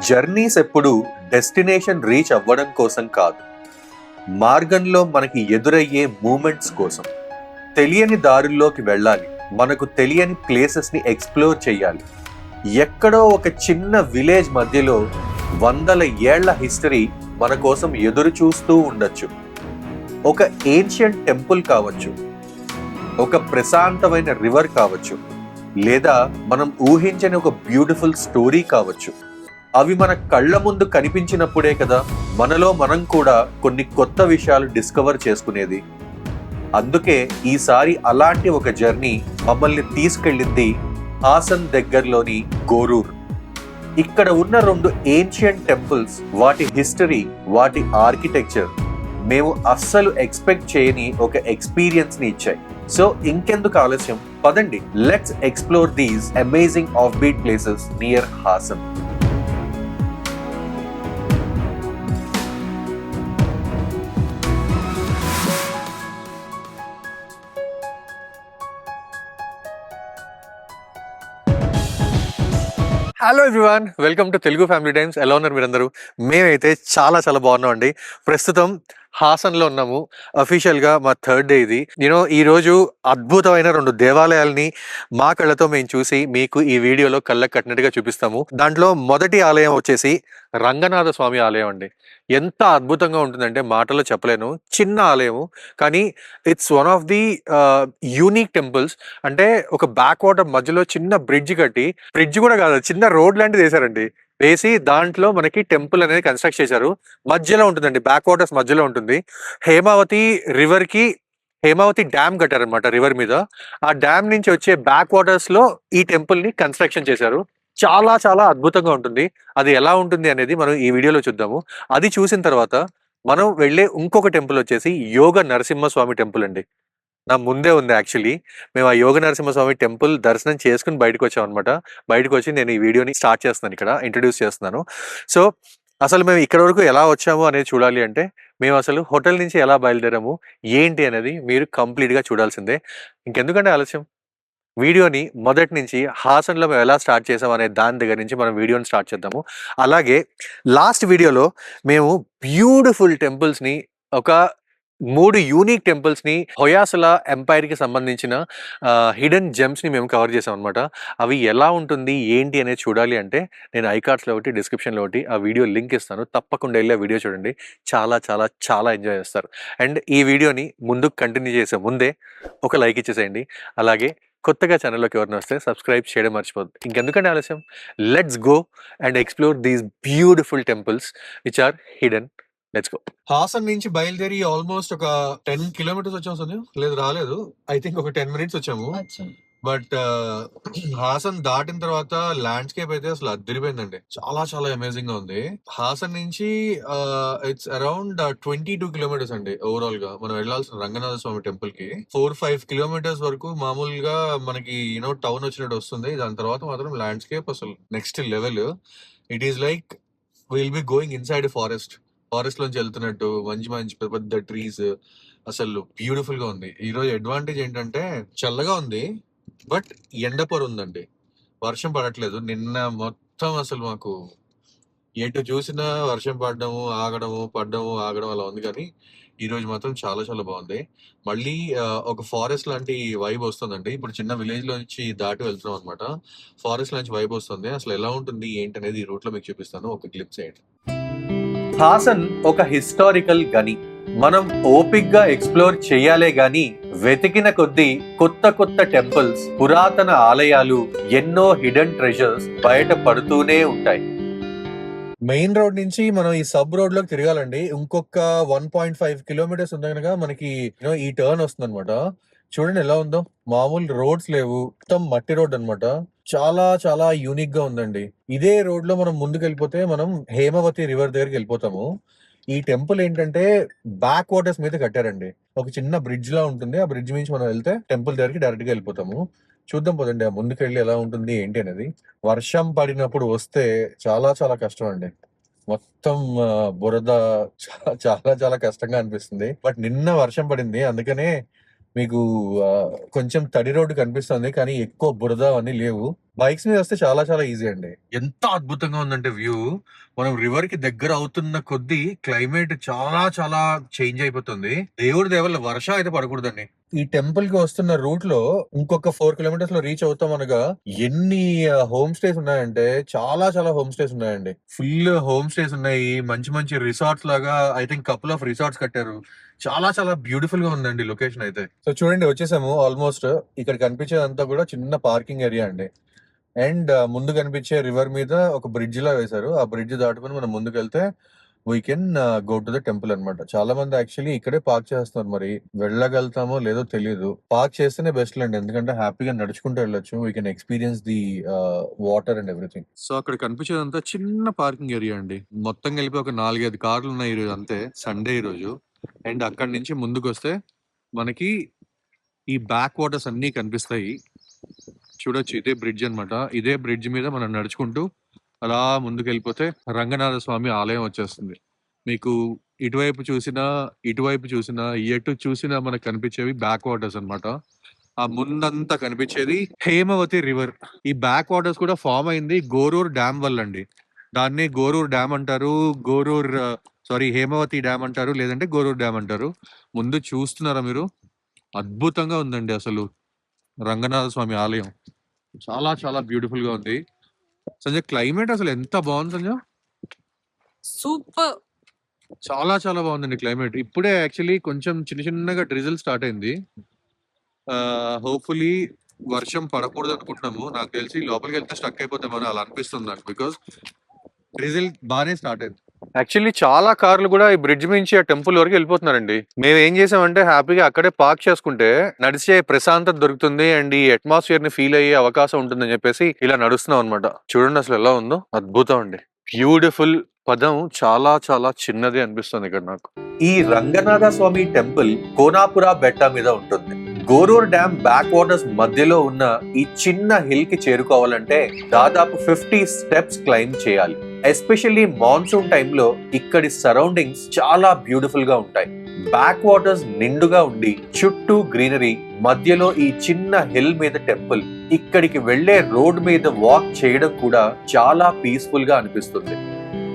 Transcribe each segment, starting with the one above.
Journeys ఎప్పుడు destination reach అవ్వడం కోసం కాదు, మార్గంలో మనకి ఎదురయ్యే మూమెంట్స్ కోసం. తెలియని దారుల్లోకి వెళ్ళాలి, మనకు తెలియని ప్లేసెస్ని ఎక్స్ప్లోర్ చేయాలి. ఎక్కడో ఒక చిన్న విలేజ్ మధ్యలో వందల ఏళ్ల హిస్టరీ మన కోసం ఎదురు చూస్తూ ఉండొచ్చు. ఒక ఏన్షియంట్ టెంపుల్ కావచ్చు, ఒక ప్రశాంతమైన రివర్ కావచ్చు, లేదా మనం ఊహించని ఒక బ్యూటిఫుల్ స్టోరీ కావచ్చు. అవి మన కళ్ళ ముందు కనిపించినప్పుడే కదా మనలో మనం కూడా కొన్ని కొత్త విషయాలు డిస్కవర్ చేసుకునేది. అందుకే ఈసారి అలాంటి ఒక జర్నీ మమ్మల్ని తీసుకెళ్ళింది హాసన్ దగ్గరలోని గోరూర్. ఇక్కడ ఉన్న 2 ఏన్షియంట్ టెంపుల్స్, వాటి హిస్టరీ, వాటి ఆర్కిటెక్చర్ మేము అస్సలు ఎక్స్పెక్ట్ చేయని ఒక ఎక్స్పీరియన్స్ ని ఇచ్చాయి. సో ఇంకెందుకు ఆలస్యం, పదండి, let's explore these amazing off beat places near Haasan. Hello everyone, welcome to Telugu family times. ఎలా ఉన్నారు మీరందరూ? మేమైతే చాలా చాలా బాగున్నాం అండి. ప్రస్తుతం హాసన్లో ఉన్నాము. అఫీషియల్గా మా 3rd డే ఇది. ఈ రోజు అద్భుతమైన 2 దేవాలయాల్ని మా కళ్ళతో మేము చూసి మీకు ఈ వీడియోలో కళ్ళకు కట్టినట్టుగా చూపిస్తాము. దాంట్లో మొదటి ఆలయం వచ్చేసి రంగనాథ స్వామి ఆలయం అండి. ఎంత అద్భుతంగా ఉంటుందంటే మాటలో చెప్పలేను. చిన్న ఆలయము, కానీ it's one of the unique temples. అంటే ఒక బ్యాక్ వాటర్ మధ్యలో చిన్న బ్రిడ్జ్ కట్టి, బ్రిడ్జ్ కూడా కాదు, చిన్న రోడ్ లాంటిది వేశారండి. వేసి దాంట్లో మనకి టెంపుల్ అనేది కన్స్ట్రక్ట్ చేశారు. మధ్యలో ఉంటుందండి, బ్యాక్ వాటర్స్ మధ్యలో ఉంటుంది. హేమావతి రివర్ కి హేమావతి డ్యామ్ కట్టారనమాట రివర్ మీద. ఆ డ్యామ్ నుంచి వచ్చే బ్యాక్ వాటర్స్ లో ఈ టెంపుల్ ని కన్స్ట్రక్షన్ చేశారు. చాలా చాలా అద్భుతంగా ఉంటుంది. అది ఎలా ఉంటుంది అనేది మనం ఈ వీడియోలో చూద్దాము. అది చూసిన తర్వాత మనం వెళ్ళే ఇంకొక టెంపుల్ వచ్చేసి యోగ నరసింహస్వామి టెంపుల్ అండి. నా ముందే ఉంది యాక్చువల్లీ. మేము ఆ యోగ నరసింహస్వామి టెంపుల్ దర్శనం చేసుకుని బయటకు వచ్చాం అనమాట. బయటకు వచ్చి నేను ఈ వీడియోని స్టార్ట్ చేస్తున్నాను, ఇక్కడ ఇంట్రడ్యూస్ చేస్తున్నాను. సో అసలు మేము ఇక్కడ వరకు ఎలా వచ్చాము అనేది చూడాలి అంటే, మేము అసలు హోటల్ నుంచి ఎలా బయలుదేరాము ఏంటి అనేది మీరు కంప్లీట్గా చూడాల్సిందే. ఇంకెందుకంటే ఆలస్యం, వీడియోని మొదటి నుంచి హాసన్లో మేము ఎలా స్టార్ట్ చేసాం అనే దాని దగ్గర నుంచి మనం వీడియోని స్టార్ట్ చేద్దాము. అలాగే లాస్ట్ వీడియోలో మేము బ్యూటిఫుల్ టెంపుల్స్ని, ఒక 3 యూనిక్ టెంపుల్స్ని, హొయాసల ఎంపైర్కి సంబంధించిన హిడెన్ జెమ్స్ని మేము కవర్ చేసాం అనమాట. అవి ఎలా ఉంటుంది ఏంటి అనేది చూడాలి అంటే నేను ఐకార్డ్స్లో ఒకటి, డిస్క్రిప్షన్లో ఒకటి ఆ వీడియో లింక్ ఇస్తాను. తప్పకుండా వెళ్ళి ఆ వీడియో చూడండి. చాలా చాలా చాలా ఎంజాయ్ చేస్తారు. అండ్ ఈ వీడియోని ముందుకు కంటిన్యూ చేసే ముందే ఒక లైక్ ఇచ్చేసేయండి. అలాగే కొత్తగా ఛానల్లోకి ఎవరిని వస్తే సబ్స్క్రైబ్ చేయడం మర్చిపోద్దు. ఇంకెందుకంటే ఆలస్యం, let's go and explore these beautiful temples which are hidden. Let's go. Hassan నుంచి బయలుదేరి ఆల్మోస్ట్ ఒక 10 కిలోమీటర్స్ వచ్చాము. సంధ్య లేదు, రాలేదు. ఐ థింక్ ఒక 10 మినిట్స్ వచ్చాము. బట్ హాసన్ దాటిన తర్వాత ల్యాండ్స్కేప్ అయితే అసలు అదిరిపోయిందండి. చాలా చాలా అమేజింగ్ గా ఉంది. హాసన్ నుంచి ఇట్స్ అరౌండ్ 22 కిలోమీటర్స్ అండి ఓవరాల్ గా మనం వెళ్లాల్సిన రంగనాథ స్వామి టెంపుల్ కి. 4-5 కిలోమీటర్స్ వరకు మామూలుగా మనకి టౌన్ వచ్చినట్టు వస్తుంది. దాని తర్వాత మాత్రం ల్యాండ్స్కేప్ అసలు next level. It is like will be going inside forest లోంచి వెళ్తున్నట్టు, మంచి మంచి పెద్ద పెద్ద ట్రీస్, అసలు బ్యూటిఫుల్ గా ఉంది. ఈ రోజు అడ్వాంటేజ్ ఏంటంటే చల్లగా ఉంది, బట్ ఎండపొర ఉందండి. వర్షం పడట్లేదు. నిన్న మొత్తం అసలు మాకు ఎటు చూసినా వర్షం పడడము ఆగడము అలా ఉంది. కానీ ఈ రోజు మాత్రం చాలా చాలా బాగుంది. మళ్ళీ ఒక ఫారెస్ట్ లాంటి వైబ్ వస్తుందండి. ఇప్పుడు చిన్న విలేజ్ లోంచి దాటి వెళ్తున్నాం అనమాట. ఫారెస్ట్ లాంటి వైబ్ వస్తుంది. అసలు ఎలా ఉంటుంది ఏంటి అనేది ఈ రూట్ లో మీకు చూపిస్తాను. ఒక క్లిప్స్ ఏంటి. హాసన్ ఒక హిస్టారికల్ గని. మనం ఓపిక్గా ఎక్స్ప్లోర్ చేయాలే గాని వెతికిన కొద్దీ కొత్త కొత్త టెంపుల్స్, పురాతన ఆలయాలు, ఎన్నో హిడెన్ ట్రెజర్స్ బయట పడుతూనే ఉంటాయి. మెయిన్ రోడ్ నుంచి మనం ఈ సబ్ రోడ్ లోకి తిరగాలండి. ఇంకొక 1.5 కిలోమీటర్స్ ఉంది కనుక మనకి ఈ టర్న్ వస్తుంది అనమాట. చూడండి ఎలా ఉందో. మామూలు రోడ్స్ లేవు, మొత్తం మట్టి రోడ్ అనమాట. చాలా చాలా యూనిక్ గా ఉందండి. ఇదే రోడ్ లో మనం ముందుకు వెళ్ళిపోతే మనం హేమావతి రివర్ దగ్గరికి వెళ్ళిపోతాము. ఈ టెంపుల్ ఏంటంటే బ్యాక్ వాటర్స్ మీద కట్టారండి. ఒక చిన్న బ్రిడ్జ్ లా ఉంటుంది. ఆ బ్రిడ్జ్ నుంచి మనం వెళ్తే టెంపుల్ దగ్గరికి డైరెక్ట్ గా వెళ్ళిపోతాము. చూద్దాం పదండి ఆ ముందుకు వెళ్ళి ఎలా ఉంటుంది ఏంటి అనేది. వర్షం పడినప్పుడు వస్తే చాలా చాలా కష్టం అండి. మొత్తం బురద, చాలా చాలా కష్టంగా అనిపిస్తుంది. బట్ నిన్న వర్షం పడింది, అందుకనే మీకు కొంచెం తడి రోడ్డు కనిపిస్తుంది, కానీ ఎక్కువ బురద అన్ని లేవు. బైక్స్ మీద వస్తే చాలా చాలా ఈజీ అండి. ఎంత అద్భుతంగా ఉందంటే వ్యూ. మనం రివర్ కి దగ్గర అవుతున్న కొద్దీ క్లైమేట్ చాలా చాలా చేంజ్ అయిపోతుంది. దేవుడి దయ వల్ల వర్షం అయితే పడకూడదండి. ఈ టెంపుల్ కి వస్తున్న రూట్ లో ఇంకొక 4 కిలోమీటర్స్ లో రీచ్ అవుతాం అనగా ఎన్ని హోమ్ స్టేస్ ఉన్నాయంటే చాలా చాలా హోమ్ స్టేస్ ఉన్నాయండి. ఫుల్ హోమ్ స్టేస్ ఉన్నాయి. మంచి మంచి రిసార్ట్స్ లాగా I think couple of resorts కట్టారు. చాలా చాలా బ్యూటిఫుల్ గా ఉందండి లొకేషన్ అయితే. సో చూడండి వచ్చేసాము ఆల్మోస్ట్. ఇక్కడ కనిపించేదంతా కూడా చిన్న పార్కింగ్ ఏరియా అండి. అండ్ ముందు కనిపించే రివర్ మీద ఒక బ్రిడ్జ్ లా వేశారు. ఆ బ్రిడ్జ్ దాటుకుని మనం ముందుకు వెళ్తే we can go to the temple అనమాట. చాలా మంది యాక్చువల్లీ ఇక్కడే పార్క్ చేస్తున్నారు. మరి వెళ్ళగలుగుతామో లేదో తెలియదు. పార్క్ చేస్తేనే బెస్ట్ అండి, ఎందుకంటే హ్యాపీగా నడుచుకుంటూ వెళ్ళొచ్చు. We can experience the water and everything. So అక్కడ కనిపించేదంతా చిన్న పార్కింగ్ ఏరియా అండి. మొత్తం కలిపి ఒక 4-5 కార్లు ఉన్నాయి ఈ రోజు అంతే, సండే ఈ రోజు. అండ్ అక్కడి నుంచి ముందుకు వస్తే మనకి ఈ బ్యాక్ వాటర్స్ అన్ని కనిపిస్తాయి. చూడొచ్చు, ఇదే బ్రిడ్జ్ అన్నమాట. ఇదే బ్రిడ్జ్ మీద మనం నడుచుకుంటూ అలా ముందుకు వెళ్ళిపోతే రంగనాథ స్వామి ఆలయం వచ్చేస్తుంది. మీకు ఇటువైపు చూసినా ఎటు చూసినా మనకు కనిపించేవి బ్యాక్ వాటర్స్ అన్నమాట. ఆ ముందంతా కనిపించేది హేమవతి రివర్. ఈ బ్యాక్ వాటర్స్ కూడా ఫామ్ అయింది గోరూర్ డ్యామ్ వల్ల అండి. దాన్ని గోరూర్ డ్యామ్ అంటారు, హేమవతి డ్యామ్ అంటారు, లేదంటే గోరూర్ డ్యామ్ అంటారు. ముందు చూస్తున్నారా మీరు? అద్భుతంగా ఉందండి అసలు రంగనాథ స్వామి ఆలయం. చాలా చాలా బ్యూటిఫుల్ గా ఉంది. సంజయ్, క్లైమేట్ అసలు ఎంత బాగుంది సంజయ్. సూపర్. చాలా చాలా బాగుందండి క్లైమేట్. ఇప్పుడే యాక్చువల్లీ కొంచెం చిన్నగా డ్రిజిల్ స్టార్ట్ అయింది. హోప్ఫుల్లీ వర్షం పడకూడదు అనుకుంటున్నాము. నాకు తెలిసి లోపలికి వెళ్తే స్టక్ అయిపోతామని అలా అనిపిస్తుంది నాకు, బికాస్ డ్రిజిల్ బాగానే స్టార్ట్ అయింది. యాక్చువల్లీ చాలా కార్లు కూడా ఈ బ్రిడ్జ్ నుంచి ఆ టెంపుల్ వరకు వెళ్ళిపోతున్నారండి. మేము ఏం చేసామంటే హ్యాపీగా అక్కడే పార్క్ చేసుకుంటే నడిచే ప్రశాంతత దొరుకుతుంది అండ్ ఈ అట్మాస్ఫియర్ ని ఫీల్ అయ్యే అవకాశం ఉంటుందని చెప్పేసి ఇలా నడుస్తున్నాం అనమాట. చూడండి అసలు ఎలా ఉందో, అద్భుతం అండి. బ్యూటిఫుల్ పదం చాలా చాలా చిన్నది అనిపిస్తుంది ఇక్కడ నాకు. ఈ రంగనాథ స్వామి టెంపుల్ కోనాపుర బెట్ట మీద ఉంటుంది. గోరూర్ డ్యామ్ బ్యాక్ వాటర్స్ మధ్యలో ఉన్న ఈ చిన్న హిల్ కి చేరుకోవాలంటే దాదాపు 50 స్టెప్స్ క్లైమ్ చేయాలి. ఎస్పెషల్లీ మాన్సూన్ టైంలో ఇక్కడి సరౌండింగ్స్ చాలా బ్యూటిఫుల్ గా ఉంటాయి. బ్యాక్ వాటర్స్ నిండుగా ఉండి చుట్టూ గ్రీనరీ, మధ్యలో ఈ చిన్న హిల్ మీద టెంపుల్. ఇక్కడికి వెళ్లే రోడ్ మీద వాక్ చేయడం కూడా చాలా పీస్ఫుల్ గా అనిపిస్తుంది.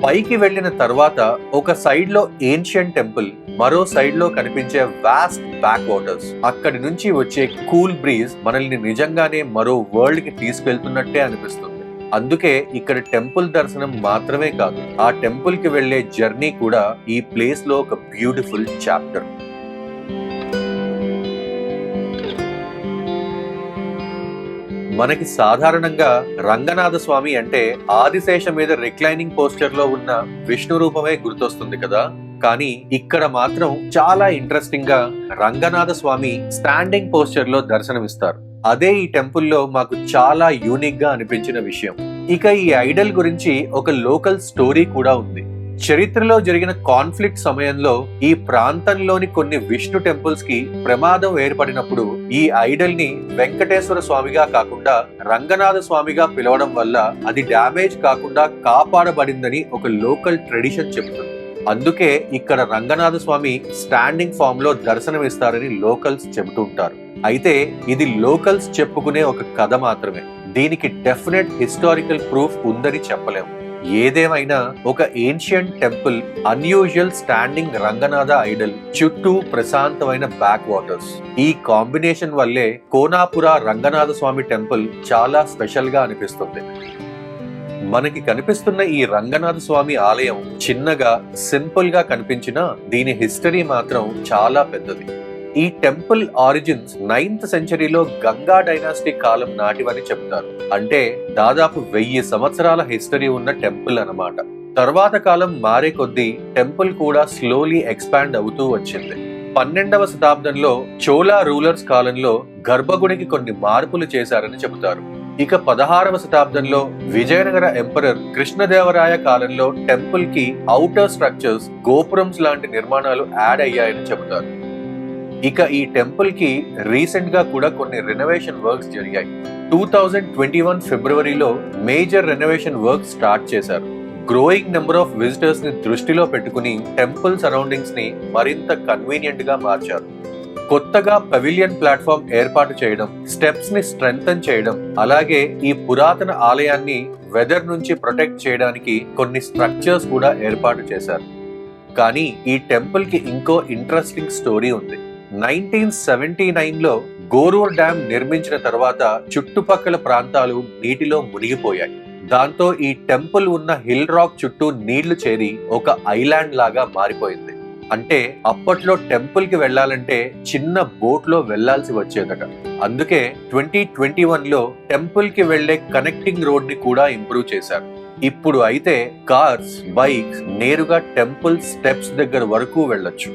పైకి వెళ్లిన తర్వాత ఒక సైడ్ లో ఏన్షియంట్ టెంపుల్, మరో సైడ్ లో కనిపించే వాస్ట్ బ్యాక్ వాటర్స్. అక్కడి నుంచి వచ్చే కూల్ బ్రీజ్ మనల్ని నిజంగానే మరో వరల్డ్ కి తీసుకెళ్తున్నట్టే అనిపిస్తుంది. అందుకే ఇక్కడ టెంపుల్ దర్శనం మాత్రమే కాదు, ఆ టెంపుల్ కి వెళ్లే జర్నీ కూడా ఈ ప్లేస్ లో ఒక బ్యూటిఫుల్ చాప్టర్. మనకి సాధారణంగా రంగనాథ స్వామి అంటే ఆదిశేష మీద రిక్లైనింగ్ పోస్టర్ లో ఉన్న విష్ణు రూపమే గుర్తొస్తుంది కదా. కానీ ఇక్కడ మాత్రం చాలా ఇంట్రెస్టింగ్ గా రంగనాథ స్వామి స్టాండింగ్ పోస్టర్ లో దర్శనమిస్తారు. అదే ఈ టెంపుల్లో మాకు చాలా యూనిక్ గా అనిపించిన విషయం. ఇక ఈ ఐడల్ గురించి ఒక లోకల్ స్టోరీ కూడా ఉంది. చరిత్రలో జరిగిన కాన్ఫ్లిక్ట్ సమయంలో ఈ ప్రాంతంలోని కొన్ని విష్ణు టెంపుల్స్ కి ప్రమాదం ఏర్పడినప్పుడు ఈ ఐడల్ ని వెంకటేశ్వర స్వామిగా కాకుండా రంగనాథ స్వామిగా పిలవడం వల్ల అది డ్యామేజ్ కాకుండా కాపాడబడిందని ఒక లోకల్ ట్రెడిషన్ చెబుతుంది. అందుకే ఇక్కడ రంగనాథ స్వామి స్టాండింగ్ ఫామ్ లో దర్శనమిస్తారని లోకల్స్ చెబుతుంటారు. అయితే ఇది లోకల్స్ చెప్పుకునే ఒక కథ మాత్రమే. దీనికి డెఫినెట్ హిస్టారికల్ ప్రూఫ్ ఉందని చెప్పలేము. ఏదేమైనా ఒక ancient temple, unusual standing Ranganatha Idol, చుట్టూ ప్రశాంతమైన బ్యాక్ వాటర్స్, ఈ కాంబినేషన్ వల్లే కోనాపుర రంగనాథ స్వామి టెంపుల్ చాలా స్పెషల్ గా అనిపిస్తుంది. మనకి కనిపిస్తున్న ఈ రంగనాథ స్వామి ఆలయం చిన్నగా, సింపుల్ గా కనిపించినా దీని హిస్టరీ మాత్రం చాలా పెద్దది. ఈ టెంపుల్ ఆరిజిన్స్ 9th సెంచరీలో గంగా డైనాసిటీ కాలం నాటివని చెప్తారు. అంటే దాదాపు 1000 సంవత్సరాల హిస్టరీ ఉన్న టెంపుల్ అన్నమాట. తర్వాత కాలం మారే కొద్దీ టెంపుల్ కూడా స్లోలీ ఎక్స్పాండ్ అవుతూ వచ్చింది. 12వ శతాబ్దంలో చోళా రూలర్స్ కాలంలో గర్భగుడికి కొన్ని మార్పులు చేశారని చెబుతారు. ఇక 16వ శతాబ్దంలో విజయనగర ఎంపరర్ కృష్ణదేవరాయ కాలంలో టెంపుల్ కి ఔటర్ స్ట్రక్చర్స్, గోపురమ్స్ లాంటి నిర్మాణాలు యాడ్ అయ్యాయని చెబుతారు. ఇక ఈ టెంపుల్ కి రీసెంట్ గా కూడా కొన్ని రెనోవేషన్ వర్క్స్ జరిగాయి. 2021 ఫిబ్రవరిలో మేజర్ రెనోవేషన్ వర్క్ స్టార్ట్ చేశారు. గ్రోయింగ్ నెంబర్ ఆఫ్ విజిటర్స్ ని దృష్టిలో పెట్టుకుని టెంపుల్ సరౌండింగ్స్ ని మరింత కన్వీనియంట్ గా మార్చారు. కొత్తగా పవిలియన్ ప్లాట్ఫామ్ ఏర్పాటు చేయడం, స్టెప్స్ ని స్ట్రెంగ్తన్ చేయడం, అలాగే ఈ పురాతన ఆలయాన్ని వెదర్ నుంచి ప్రొటెక్ట్ చేయడానికి కొన్ని స్ట్రక్చర్స్ కూడా ఏర్పాటు చేశారు. కానీ ఈ టెంపుల్ కి ఇంకో ఇంట్రెస్టింగ్ స్టోరీ ఉంది. 1979లో గోరూర్ డ్యామ్ నిర్మించిన తర్వాత చుట్టుపక్కల ప్రాంతాలు నీటిలో మునిగిపోయాయి. దాంతో ఈ టెంపుల్ ఉన్న హిల్ రాక్ చుట్టూ నీళ్లు చేరి ఒక ఐలాండ్ లాగా మారిపోయింది. అంటే అప్పట్లో టెంపుల్ కి వెళ్లాలంటే చిన్న బోట్ లో వెళ్లాల్సి వచ్చేదట. అందుకే 2021లో టెంపుల్ కి వెళ్లే కనెక్టింగ్ రోడ్ ని కూడా ఇంప్రూవ్ చేశారు. ఇప్పుడు అయితే కార్స్, బైక్స్ నేరుగా టెంపుల్ స్టెప్స్ దగ్గర వరకు వెళ్ళొచ్చు.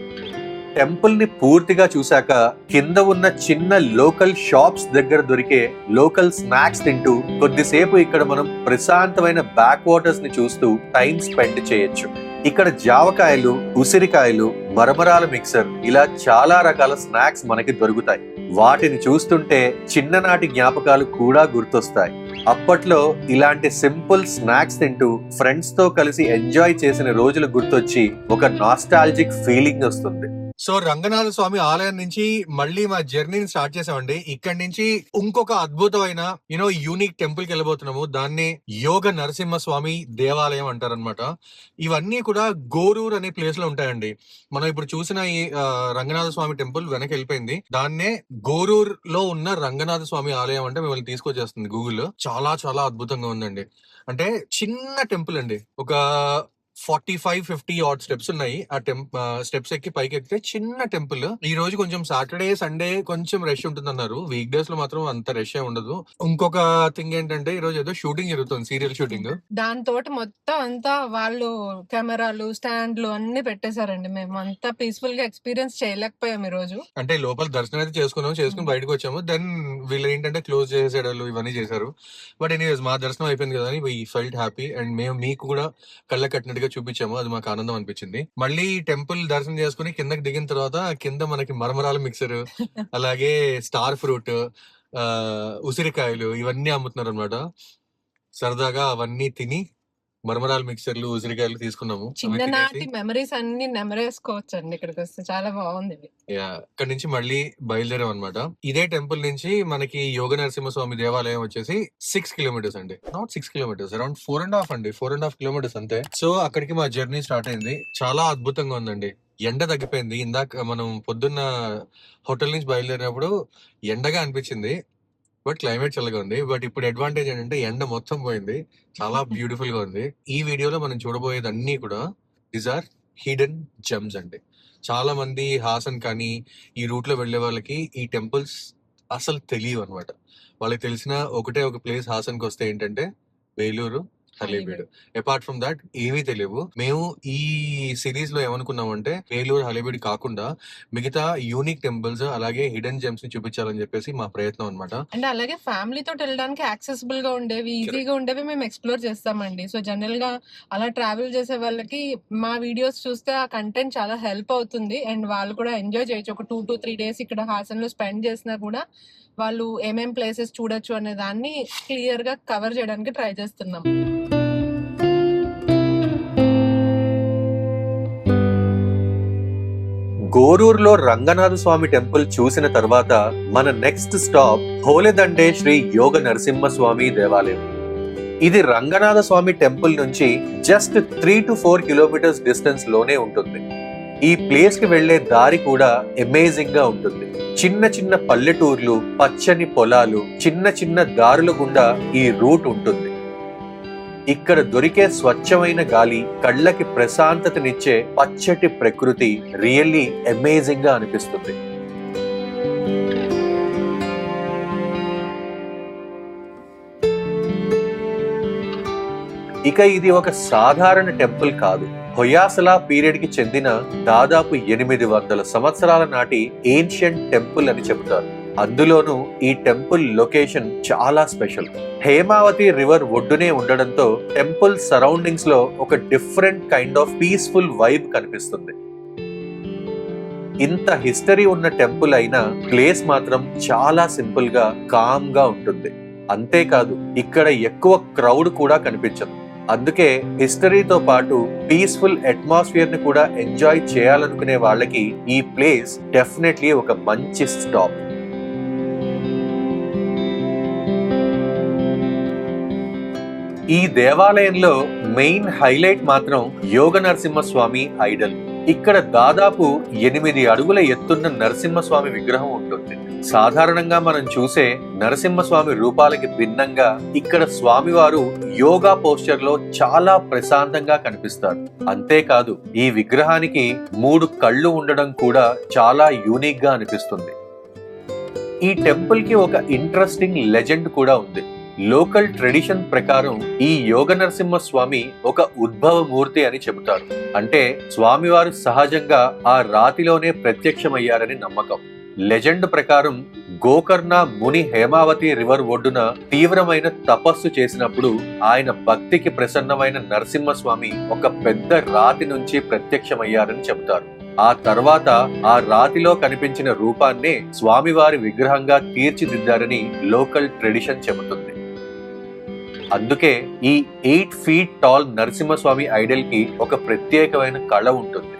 టెంపుల్ ని పూర్తిగా చూశాక కింద ఉన్న చిన్న లోకల్ షాప్స్ దగ్గర దొరికే లోకల్ స్నాక్స్ తింటూ కొద్దిసేపు ఇక్కడ మనం ప్రశాంతమైన బ్యాక్ వాటర్స్ ని చూస్తూ టైం స్పెండ్ చేయొచ్చు. ఇక్కడ జావకాయలు, ఉసిరికాయలు, మరమరాల మిక్సర్ ఇలా చాలా రకాల స్నాక్స్ మనకి దొరుకుతాయి. వాటిని చూస్తుంటే చిన్ననాటి జ్ఞాపకాలు కూడా గుర్తొస్తాయి. అప్పట్లో ఇలాంటి సింపుల్ స్నాక్స్ తింటూ ఫ్రెండ్స్ తో కలిసి ఎంజాయ్ చేసిన రోజులు గుర్తొచ్చి ఒక నాస్టాలజిక్ ఫీలింగ్ వస్తుంది. సో రంగనాథ స్వామి ఆలయం నుంచి మళ్ళీ మా జర్నీని స్టార్ట్ చేసామండి. ఇక్కడ నుంచి ఇంకొక అద్భుతమైన యూనిక్ టెంపుల్ కి వెళ్ళబోతున్నాము. దాన్ని యోగ నరసింహ స్వామి దేవాలయం అంటారనమాట. ఇవన్నీ కూడా గోరూర్ అనే ప్లేస్ లో ఉంటాయండి. మనం ఇప్పుడు చూసిన ఈ రంగనాథ స్వామి టెంపుల్ వెనక్కి వెళ్ళిపోయింది. దాన్నే గోరూర్ లో ఉన్న రంగనాథ స్వామి ఆలయం అంటే మిమ్మల్ని తీసుకొచ్చేస్తుంది గూగుల్. చాలా చాలా అద్భుతంగా ఉందండి. అంటే చిన్న టెంపుల్ అండి. ఒక 45-50 ఆడ్ స్టెప్స్ ఉన్నాయి. ఆ స్టెప్స్ ఎక్కి పైకి ఎక్కితే చిన్న టెంపుల్. ఈ రోజు కొంచెం సాటర్డే, సండే కొంచెం రష్ ఉంటుంది అన్నారు. వీక్ డేస్ లో మాత్రం అంత రష్ ఉండదు. ఇంకొక థింగ్ ఏంటంటే ఈ రోజు ఏదో షూటింగ్ జరుగుతుంది, సీరియల్ షూటింగ్. దాంతో మొత్తం అంతా వాళ్ళు కెమెరాలు, స్టాండ్లు అన్ని పెట్టేశారండి. మేము అంతా పీస్ఫుల్ గా ఎక్స్పీరియన్స్ చేయలేకపోయాం ఈ రోజు. అంటే లోపల దర్శనం అయితే చేసుకుని బయటకు వచ్చాము. దెన్ వీళ్ళు ఏంటంటే క్లోజ్ చేసేయడాలు ఇవన్నీ చేశారు. బట్ ఎనీవేస్ మా దర్శనం అయిపోయింది కదా అని వీ ఫెల్ట్ హ్యాపీ. అండ్ మేము మీకు కూడా కళ్ళ కట్టినట్టుగా చూపించాము. అది మాకు ఆనందం అనిపించింది. మళ్ళీ టెంపుల్ దర్శనం చేసుకుని కిందకి దిగిన తర్వాత కింద మనకి మరమరాల మిక్సర్, అలాగే స్టార్ ఫ్రూట్, ఉసిరికాయలు ఇవన్నీ అమ్ముతున్నారు అనమాట. సరదాగా అవన్నీ తిని మరమరాల మిక్సర్లు, ఉసిరికాయలు తీసుకున్నాము. చిన్ననాటి మెమరీస్ అన్ని నెమరేసుకోవచ్చు అండి ఇక్కడికి వస్తే. చాలా బాగుంది. ఇక్కడ నుంచి మళ్ళీ బయలుదేరాం అనమాట. ఇదే టెంపుల్ నుంచి మనకి యోగ నరసింహస్వామి దేవాలయం వచ్చేసి 6 కిలోమీటర్స్ అండి. నాట్ 6 కిలోమీటర్స్, అరౌండ్ 4.5 అండి. 4.5 కిలోమీటర్స్ అంతే. సో అక్కడికి మా జర్నీ స్టార్ట్ అయింది. చాలా అద్భుతంగా ఉందండి. ఎండ తగ్గిపోయింది. ఇందాక మనం పొద్దున్న హోటల్ నుంచి బయలుదేరినప్పుడు ఎండగా అనిపించింది. బట్ క్లైమేట్ చల్లగా ఉంది. బట్ ఇప్పుడు అడ్వాంటేజ్ ఏంటంటే ఎండ మొత్తం పోయింది. చాలా బ్యూటిఫుల్ గా ఉంది. ఈ వీడియోలో మనం చూడబోయేది అన్ని కూడా దీస్ ఆర్ హిడెన్ జెమ్స్ అండి. చాలా మంది హాసన్ కానీ ఈ రూట్ లో వెళ్లే వాళ్ళకి ఈ టెంపుల్స్ అసలు తెలియవు అనమాట. వాళ్ళకి తెలిసిన ఒకటే ఒక ప్లేస్ హాసన్ కి వస్తే ఏంటంటే Vellore, Halebidu. Apart from that ఏమీ తెలియవు. మేము ఈ సిరీస్ లో ఏమనుకున్నామంటే వేలూరు, హలేబీడు కాకుండా మిగతా యూనిక్ టెంపుల్స్ అలాగే హిడెన్ జెమ్స్ ని చూపించాలని చెప్పేసి మా ప్రయత్నం అనమాట. అండ్ అలాగే ఫ్యామిలీ తోటి వెళ్ళడానికి యాక్సెసిబుల్ గా ఉండేవి, ఈజీగా ఉండేవి మేము ఎక్స్ప్లోర్ చేస్తామండి. సో జనరల్ గా అలా ట్రావెల్ చేసే వాళ్ళకి మా వీడియోస్ చూస్తే ఆ కంటెంట్ చాలా హెల్ప్ అవుతుంది. అండ్ వాళ్ళు కూడా ఎంజాయ్ చేయొచ్చు. ఒక 2 to 3 days ఇక్కడ హాసన్ లో స్పెండ్ చేసినా కూడా వాళ్ళు ఏమేం ప్లేసెస్ చూడొచ్చు అనే దాన్ని క్లియర్ గా కవర్ చేయడానికి ట్రై చేస్తున్నాం. గోరూర్లో రంగనాథ స్వామి టెంపుల్ చూసిన తర్వాత మన నెక్స్ట్ స్టాప్ హోలేదండే శ్రీ యోగ నరసింహ స్వామి దేవాలయం. ఇది రంగనాథ స్వామి టెంపుల్ నుంచి జస్ట్ 3 to 4 కిలోమీటర్స్ డిస్టెన్స్ లోనే ఉంటుంది. ఈ ప్లేస్ కి వెళ్లే దారి కూడా అమేజింగ్ గా ఉంటుంది. చిన్న చిన్న పల్లెటూర్లు, పచ్చని పొలాలు, చిన్న చిన్న దారుల గుండా ఈ రూట్ ఉంటుంది. ఇక్కడ దొరికే స్వచ్ఛమైన గాలి, కళ్ళకి ప్రశాంతతనిచ్చే పచ్చటి ప్రకృతి రియల్లీ అమేజింగ్ గా అనిపిస్తుంది. ఇక ఇది ఒక సాధారణ టెంపుల్ కాదు. హొయాసల పీరియడ్ కి చెందిన దాదాపు 800 సంవత్సరాల నాటి ఏన్షియంట్ టెంపుల్ అని చెబుతారు. అందులోనూ ఈ టెంపుల్ లొకేషన్ చాలా స్పెషల్. హేమావతి రివర్ ఒడ్డునే ఉండడంతో టెంపుల్ సరౌండింగ్స్ లో ఒక different kind of peaceful vibe కనిపిస్తుంది. ఇంత హిస్టరీ ఉన్న టెంపుల్ అయినా ప్లేస్ మాత్రం చాలా సింపుల్ గా, కామ్ గా ఉంటుంది. అంతేకాదు ఇక్కడ ఎక్కువ క్రౌడ్ కూడా కనిపించదు. అందుకే హిస్టరీతో పాటు పీస్ఫుల్ అట్మాస్ఫియర్ ని కూడా ఎంజాయ్ చేయాలనుకునే వాళ్ళకి ఈ ప్లేస్ డెఫినెట్లీ ఒక మంచి స్టాప్. ఈ దేవాలయంలో మెయిన్ హైలైట్ మాత్రం యోగ నరసింహస్వామి ఐడల్. ఇక్కడ దాదాపు 8 అడుగుల ఎత్తున్న నరసింహస్వామి విగ్రహం ఉంటుంది. సాధారణంగా మనం చూసే నరసింహస్వామి రూపాలకి భిన్నంగా ఇక్కడ స్వామివారు యోగా పోస్చర్ లో చాలా ప్రశాంతంగా కనిపిస్తారు. అంతేకాదు ఈ విగ్రహానికి 3 కళ్ళు ఉండడం కూడా చాలా యూనిక్ గా అనిపిస్తుంది. ఈ టెంపుల్ కి ఒక ఇంట్రెస్టింగ్ లెజెండ్ కూడా ఉంది. లోకల్ ట్రెడిషన్ ప్రకారం ఈ యోగ నరసింహ స్వామి ఒక ఉద్భవ మూర్తి అని చెబుతారు. అంటే స్వామివారు సహజంగా ఆ రాతిలోనే ప్రత్యక్షమయ్యారని నమ్మకం. లెజెండ్ ప్రకారం గోకర్ణ ముని హేమావతి రివర్ ఒడ్డున తీవ్రమైన తపస్సు చేసినప్పుడు ఆయన భక్తికి ప్రసన్నమైన నరసింహస్వామి ఒక పెద్ద రాతి నుంచి ప్రత్యక్షమయ్యారని చెబుతారు. ఆ తర్వాత ఆ రాతిలో కనిపించిన రూపాన్నే స్వామివారి విగ్రహంగా తీర్చిదిద్దారని లోకల్ ట్రెడిషన్ చెబుతుంది. అందుకే ఈ 8 feet టాల్ నరసింహస్వామి ఐడల్ కి ఒక ప్రత్యేకమైన కళ ఉంటుంది.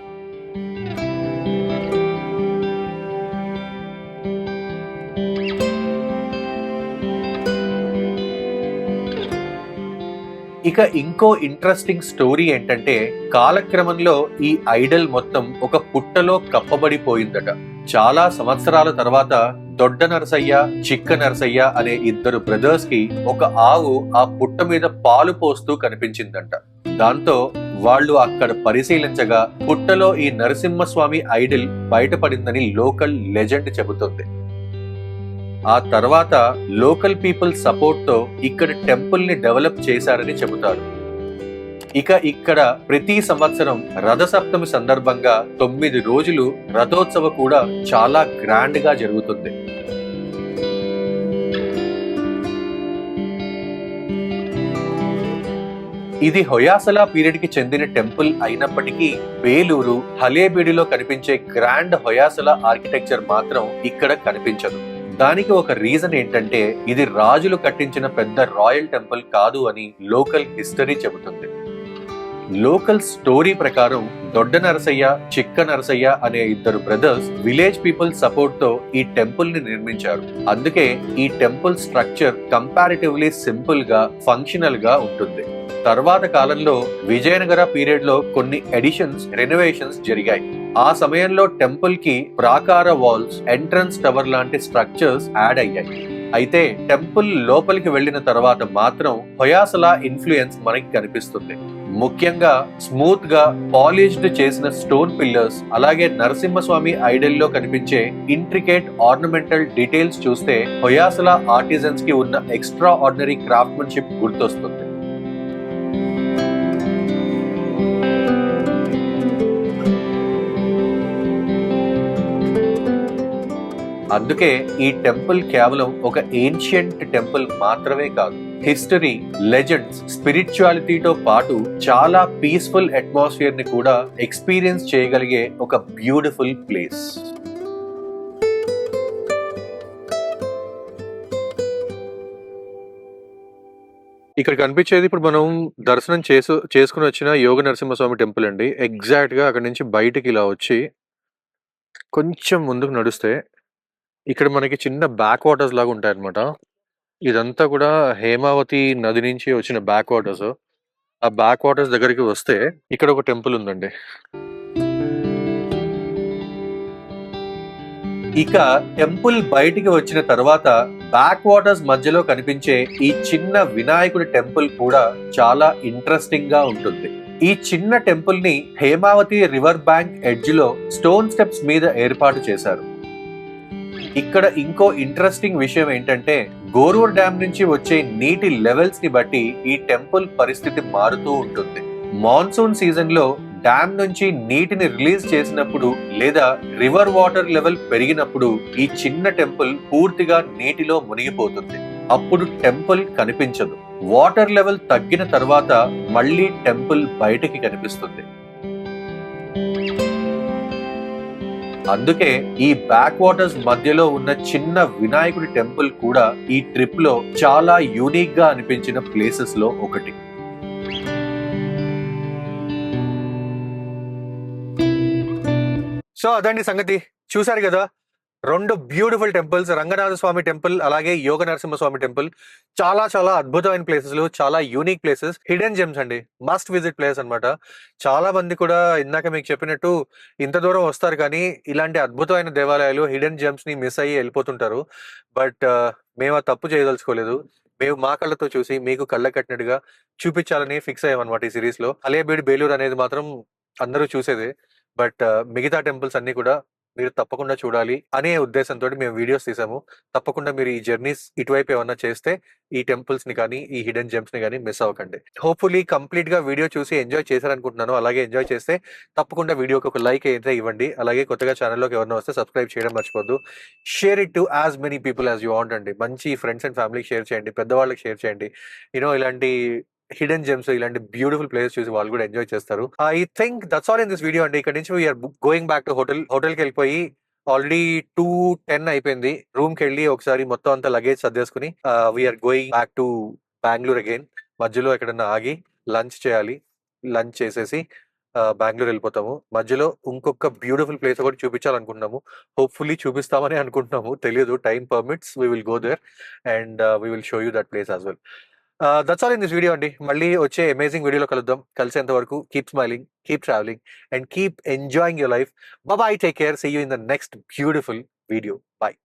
ఇక ఇంకో ఇంట్రెస్టింగ్ స్టోరీ ఏంటంటే కాలక్రమంలో ఈ ఐడల్ మొత్తం ఒక పుట్టలో కప్పబడిపోయిందట. చాలా సంవత్సరాల తర్వాత దొడ్డ నరసయ్య, చిక్క నరసయ్య అనే 2 బ్రదర్స్ కి ఒక ఆవు ఆ పుట్ట మీద పాలు పోస్తూ కనిపించిందంట. దాంతో వాళ్ళు అక్కడ పరిశీలించగా పుట్టలో ఈ నరసింహస్వామి ఐడల్ బయటపడిందని లోకల్ లెజెండ్ చెబుతుంది. ఆ తర్వాత లోకల్ పీపుల్ సపోర్ట్ తో ఇక్కడ టెంపుల్ ని డెవలప్ చేశారని చెబుతారు. ఇక ఇక్కడ ప్రతి సంవత్సరం రథసప్తమి సందర్భంగా 9 రోజులు రథోత్సవ కూడా చాలా గ్రాండ్ గా జరుగుతుంది. ఇది హొయాసలా పీరియడ్ కి చెందిన టెంపుల్ అయినప్పటికీ బేలూరు, హలేబీడిలో కనిపించే గ్రాండ్ హొయాసలా ఆర్కిటెక్చర్ మాత్రం ఇక్కడ కనిపించదు. దానికి ఒక రీజన్ ఏంటంటే ఇది రాజులు కట్టించిన పెద్ద రాయల్ టెంపుల్ కాదు అని లోకల్ హిస్టరీ చెబుతుంది. లోకల్ స్టోరీ ప్రకారం దొడ్డ నరసయ్య, చిక్క నరసయ్య అనే 2 బ్రదర్స్ విలేజ్ పీపుల్ సపోర్ట్ తో ఈ టెంపుల్ ని నిర్మించారు. అందుకే ఈ టెంపుల్ స్ట్రక్చర్ కంపారిటివ్లీ సింపుల్ గా, ఫంక్షనల్ గా ఉంటుంది. తర్వాత కాలంలో విజయనగర పీరియడ్ లో కొన్ని ఎడిషన్స్, రెనోవేషన్స్ జరిగాయి. ఆ సమయంలో టెంపుల్ కి ప్రాకార వాల్స్, ఎంట్రన్స్ టవర్ లాంటి స్ట్రక్చర్స్ యాడ్ అయ్యాయి. అయితే టెంపుల్ లోపలికి వెళ్లిన తర్వాత మాత్రం హొయాసలా ఇన్ఫ్లుయెన్స్ మనకి కనిపిస్తుంది. ముఖ్యంగా స్మూత్ గా పాలిష్డ్ చేసిన స్టోన్ పిల్లర్స్, అలాగే నరసింహస్వామి ఐడల్ లో కనిపించే ఇంట్రికేట్ ఆర్నమెంటల్ డీటెయిల్స్ చూస్తే హొయాసలా ఆర్టిజన్స్ కి ఉన్న ఎక్స్ట్రా ఆర్డినరీ క్రాఫ్ట్మన్షిప్ గుర్తొస్తుంది. అందుకే ఈ టెంపుల్ కేవలం ఒక ఏన్షియంట్ టెంపుల్ మాత్రమే కాదు, హిస్టరీ, లెజెండ్స్, స్పిరిచువాలిటీతో పాటు చాలా పీస్ఫుల్ అట్మాస్ఫియర్ ని కూడా ఎక్స్పీరియన్స్ చేయగలిగే ఒక బ్యూటిఫుల్ ప్లేస్. ఇక్కడ కనిపించేది ఇప్పుడు మనం దర్శనం చేసుకుని వచ్చిన యోగ నరసింహస్వామి టెంపుల్ అండి. ఎగ్జాక్ట్ గా అక్కడ నుంచి బయటికి ఇలా వచ్చి కొంచెం ముందుకు నడుస్తే ఇక్కడ మనకి చిన్న బ్యాక్ వాటర్స్ లాగా ఉంటాయి అనమాట. ఇదంతా కూడా హేమావతి నది నుంచి వచ్చిన బ్యాక్ వాటర్స్. ఆ బ్యాక్ వాటర్స్ దగ్గరికి వస్తే ఇక్కడ ఒక టెంపుల్ ఉందండి. ఇక టెంపుల్ బయటికి వచ్చిన తర్వాత బ్యాక్ వాటర్స్ మధ్యలో కనిపించే ఈ చిన్న వినాయకుడి టెంపుల్ కూడా చాలా ఇంట్రెస్టింగ్ గా ఉంటుంది. ఈ చిన్న టెంపుల్ ని హేమావతి రివర్ బ్యాంక్ ఎడ్జ్ లో స్టోన్ స్టెప్స్ మీద ఏర్పాటు చేశారు. ఇక్కడ ఇంకో ఇంట్రెస్టింగ్ విషయం ఏంటంటే గోరూర్ డ్యామ్ నుంచి వచ్చే నీటి లెవెల్స్ ని బట్టి ఈ టెంపుల్ పరిస్థితి మారుతూ ఉంటుంది. మాన్సూన్ సీజన్ లో డ్యామ్ నుంచి నీటిని రిలీజ్ చేసినప్పుడు లేదా రివర్ వాటర్ లెవెల్ పెరిగినప్పుడు ఈ చిన్న టెంపుల్ పూర్తిగా నీటిలో మునిగిపోతుంది. అప్పుడు టెంపుల్ కనిపించదు. వాటర్ లెవెల్ తగ్గిన తర్వాత మళ్ళీ టెంపుల్ బయటికి కనిపిస్తుంది. అందుకే ఈ బ్యాక్ వాటర్స్ మధ్యలో ఉన్న చిన్న వినాయకుడి టెంపుల్ కూడా ఈ ట్రిప్ లో చాలా యూనిక్ గా అనిపించిన ప్లేసెస్ లో ఒకటి. సో అదండి సంగతి. చూసారు కదా, 2 beautiful temples, Ranganatha Swamy temple అలాగే యోగ నరసింహ స్వామి టెంపుల్. చాలా చాలా అద్భుతమైన ప్లేసెస్, చాలా యూనిక్ ప్లేసెస్, హిడెన్ జెమ్స్ అండి. మస్ట్ విజిట్ ప్లేస్ అన్నమాట. చాలా మంది కూడా ఇందాక మీకు చెప్పినట్టు ఇంత దూరం వస్తారు కానీ ఇలాంటి అద్భుతమైన దేవాలయాలు, హిడెన్ జెమ్స్ ని మిస్ అయ్యి వెళ్ళిపోతుంటారు. బట్ మేము ఆ తప్పు చేయదలుచుకోలేదు. మేము మా కళ్ళతో చూసి మీకు కళ్ళ కట్టినట్టుగా చూపించాలని ఫిక్స్ అయ్యామన్నమాట ఈ సిరీస్ లో. అలియాబేడ్ బేలూరు అనేది మాత్రం అందరూ చూసేదే. బట్ మిగతా టెంపుల్స్ అన్ని కూడా మీరు తప్పకుండా చూడాలి అనే ఉద్దేశంతో మేము వీడియోస్ తీసాము. తప్పకుండా మీరు ఈ జర్నీస్ ఇటువైపు ఏమన్నా చేస్తే ఈ టెంపుల్స్ ని కానీ ఈ హిడెన్ జెమ్స్ ని కానీ మిస్ అవ్వకండి. హోప్ఫుల్లీ కంప్లీట్ గా వీడియో చూసి ఎంజాయ్ చేశారనుకుంటున్నాను. అలాగే ఎంజాయ్ చేస్తే తప్పకుండా వీడియోకి ఒక లైక్ అయితే ఇవ్వండి. అలాగే కొత్తగా ఛానల్లోకి ఎవరైనా వస్తే సబ్స్క్రైబ్ చేయడం మర్చిపోద్దు. Share it to as many people as you want అండి. మంచి ఫ్రెండ్స్ అండ్ ఫ్యామిలీకి షేర్ చేయండి, పెద్దవాళ్ళకి షేర్ చేయండి. ఇలాంటి హిడెన్ జెమ్స్, ఇలాంటి బ్యూటిఫుల్ ప్లేసెస్ చూసి వాళ్ళు కూడా ఎంజాయ్ చేస్తారు. I think that's all in this video అండి. ఇక్కడ నుంచి వీఆర్ గోయింగ్ బ్యాక్ టు హోటల్కి వెళ్ళిపోయి ఆల్రెడీ 2:10 అయిపోయింది. రూమ్ కి వెళ్ళి ఒకసారి మొత్తం అంతా లగేజ్ సర్దేసుకుని we're going back to Bengaluru again. మధ్యలో ఎక్కడన్నా ఆగి లంచ్ చేయాలి. లంచ్ చేసేసి బెంగళూరు వెళ్ళిపోతాము. మధ్యలో ఇంకొక బ్యూటిఫుల్ ప్లేస్ ఒకటి చూపించాలనుకుంటున్నాము. హోప్ఫుల్లీ చూపిస్తామని అనుకుంటున్నాము, తెలియదు. Time permits we will go there and we will show you that place as well. That's all in this video అండి. మళ్ళీ వచ్చే అమేజింగ్ వీడియోలో కలుద్దాం. కలిసేంత వరకు keep smiling, keep traveling and keep enjoying your life. Bye bye, take care. See you in the next beautiful video. Bye.